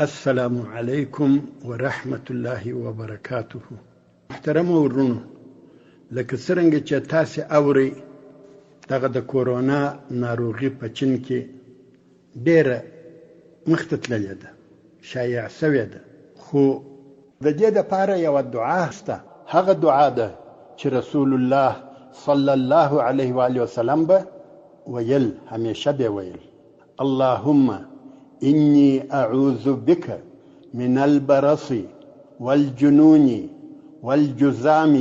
السلام علیکم ورحمت الله وبرکاته. محترم ورونو، لکه څرنګه چې تاسو اورئ دغه د کورونا ناروغي په چین کې ډېره مخته تللې ده، شایع شوې ده، خو د دې دپاره یوه دعا شته. هغه دعا ده چې رسول الله صلی الله علیه و آله وسلم به ویل، همیشه به ویل: اللهم إني أعوذ بك من البرص والجنون والجذام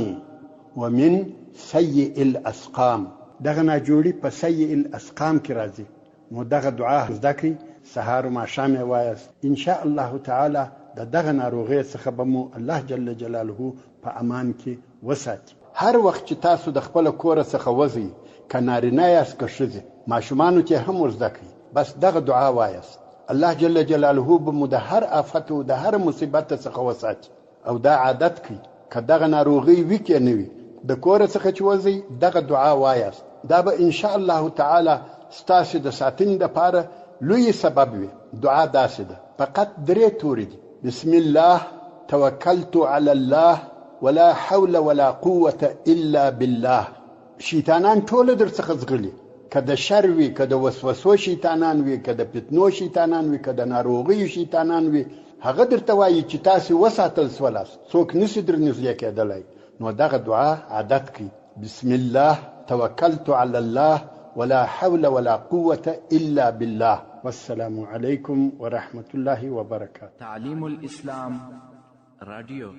ومن سيء الأسقام. دغه ناجوړي په سيء الأسقام کې راځي. نو دغه دعا زده کړئ، سهار و ماښام یې وایاست. ان شاء الله تعالی د دغه ناروغۍ څخه به مو الله جل جلاله په امان کې وساتي. هر وخت چې تاسو د خپل کور څخه وځئ، که نارینه یاست که ښځې، ماشومانو ته هم ور زده کړئ، بس دغه دعا وایاست. الله جل جلاله به مو د هر آفت او د هر مصیبت څخه وساتي. او دا عادت کړئ، که دغه ناروغي وي که نه وي، د کور څخه چې وځئ دغه دعا وایاست. دا به ان شاء الله تعالی ستاسو د ساتنې دپاره لوی سبب وي. دعا داسې ده، فقط 3 توري دي: بسم الله توکلت علی الله ولا حول ولا قوة الا بالله. شیطانان ټول در څخه ځغلي، که د شر وي، که د وسوسو شیطانان وي، که د فتنو شیطانان وي، که د ناروغیو شیطانان وي، هغه درته وایي چې تاسو وساتل سولاست، څوک نشي در نږدې کېدلی. نو دغه دعا عادت کړئ: بسم الله توکلت علی الله ولا حول ولا قوة الا بالله. والسلام علیکم ورحمت الله وبرکاته. تعلیم الاسلام رادیو.